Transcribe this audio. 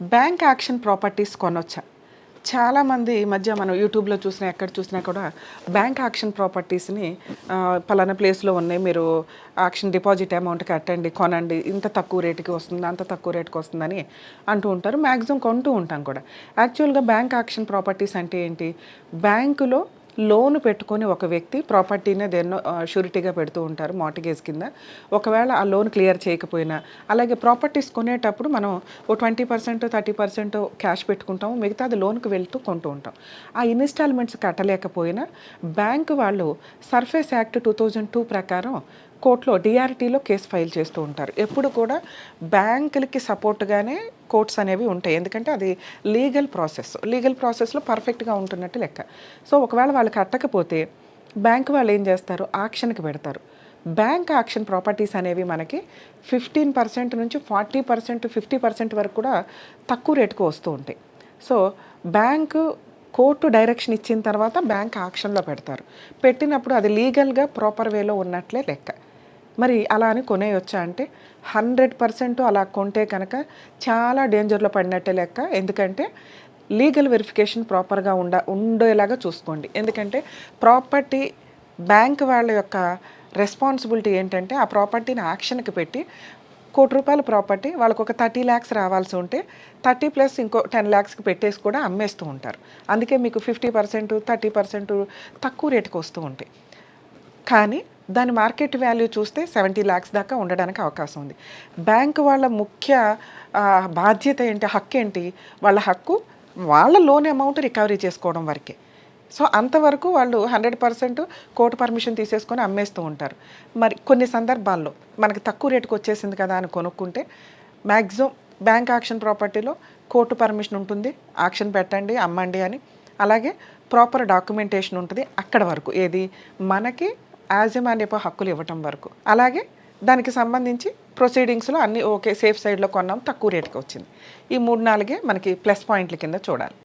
Bank action properties కొనొచ్చా? చాలామంది ఈ మధ్య మనం యూట్యూబ్లో చూసినా ఎక్కడ చూసినా కూడా బ్యాంక్ యాక్షన్ ప్రాపర్టీస్ని పలానా ప్లేస్లో ఉన్నాయి, మీరు యాక్షన్ డిపాజిట్ అమౌంట్ కట్టండి, కొనండి, ఇంత తక్కువ రేటుకి వస్తుంది, అంత తక్కువ రేటుకి వస్తుందని అంటూ ఉంటారు. మ్యాక్సిమం కొంటూ ఉంటాం కూడా. యాక్చువల్గా బ్యాంక్ యాక్షన్ ప్రాపర్టీస్ అంటే ఏంటి? బ్యాంకులో లోన్ పెట్టుకొని ఒక వ్యక్తి ప్రాపర్టీనే దేన్నో షూరిటీగా పెడుతూ ఉంటారు మార్టిగేజ్ కింద. ఒకవేళ ఆ లోన్ క్లియర్ చేయకపోయినా, అలాగే ప్రాపర్టీస్ కొనేటప్పుడు మనం ఓ 20% 30% క్యాష్ పెట్టుకుంటాము, మిగతా అది లోన్కి వెళ్తూ కొంటూ ఉంటాం. ఆ ఇన్స్టాల్మెంట్స్ కట్టలేకపోయినా బ్యాంకు వాళ్ళు సర్ఫేస్ యాక్ట్ 2002 ప్రకారం కోర్టులో డిఆర్టీలో కేసు ఫైల్ చేస్తూ ఉంటారు. ఎప్పుడు కూడా బ్యాంకులకి సపోర్ట్గానే కోర్ట్స్ అనేవి ఉంటాయి. ఎందుకంటే అది లీగల్ ప్రాసెస్లో పర్ఫెక్ట్గా ఉంటున్నట్టు లెక్క. సో ఒకవేళ వాళ్ళు కట్టకపోతే బ్యాంక్ వాళ్ళు ఏం చేస్తారు? ఆక్షన్కి పెడతారు. బ్యాంక్ యాక్షన్ ప్రాపర్టీస్ అనేవి మనకి 15% నుంచి 40% 50% వరకు కూడా తక్కువ రేటుకు వస్తూ ఉంటాయి. సో బ్యాంకు కోర్టు డైరెక్షన్ ఇచ్చిన తర్వాత బ్యాంక్ యాక్షన్లో పెడతారు. పెట్టినప్పుడు అది లీగల్గా ప్రాపర్ వేలో ఉన్నట్లే లెక్క. మరి అలా అని కొనేయొచ్చా అంటే 100% అలా కొంటే కనుక చాలా డేంజర్లో పడినట్టే లెక్క. ఎందుకంటే లీగల్ వెరిఫికేషన్ ప్రాపర్గా ఉండేలాగా చూసుకోండి. ఎందుకంటే ప్రాపర్టీ బ్యాంక్ వాళ్ళ యొక్క రెస్పాన్సిబిలిటీ ఏంటంటే ఆ ప్రాపర్టీని యాక్షన్కి పెట్టి ₹1,00,00,000 ప్రాపర్టీ వాళ్ళకు ఒక 30 lakhs రావాల్సి ఉంటే 30 ప్లస్ ఇంకో 10 lakhsకి పెట్టేసి కూడా అమ్మేస్తూ ఉంటారు. అందుకే మీకు 50% 30% తక్కువ రేటుకి వస్తూ ఉంటాయి. కానీ దాని మార్కెట్ వాల్యూ చూస్తే 70 lakhs దాకా ఉండడానికి అవకాశం ఉంది. బ్యాంకు వాళ్ళ ముఖ్య బాధ్యత ఏంటి, హక్కు ఏంటి? వాళ్ళ హక్కు వాళ్ళ లోన్ అమౌంట్ రికవరీ చేసుకోవడం వరకే. సో అంతవరకు వాళ్ళు 100% కోర్టు పర్మిషన్ తీసేసుకొని అమ్మేస్తూ ఉంటారు. మరి కొన్ని సందర్భాల్లో మనకి తక్కువ రేటుకి వచ్చేసింది కదా అని కొనుక్కుంటే మ్యాక్సిమం బ్యాంక్ యాక్షన్ ప్రాపర్టీలో కోర్టు పర్మిషన్ ఉంటుంది, యాక్షన్ పెట్టండి, అమ్మండి అని. అలాగే ప్రాపర్ డాక్యుమెంటేషన్ ఉంటుంది అక్కడ వరకు. ఏది మనకి యాజమాన్యపు హక్కులు ఇవ్వటం వరకు. అలాగే దానికి సంబంధించి ప్రొసీడింగ్స్లో అన్నీ ఓకే, సేఫ్ సైడ్లో కొన్నాం, తక్కువ రేటుకి వచ్చింది. ఈ 3-4 మనకి ప్లస్ పాయింట్ల కింద చూడాలి.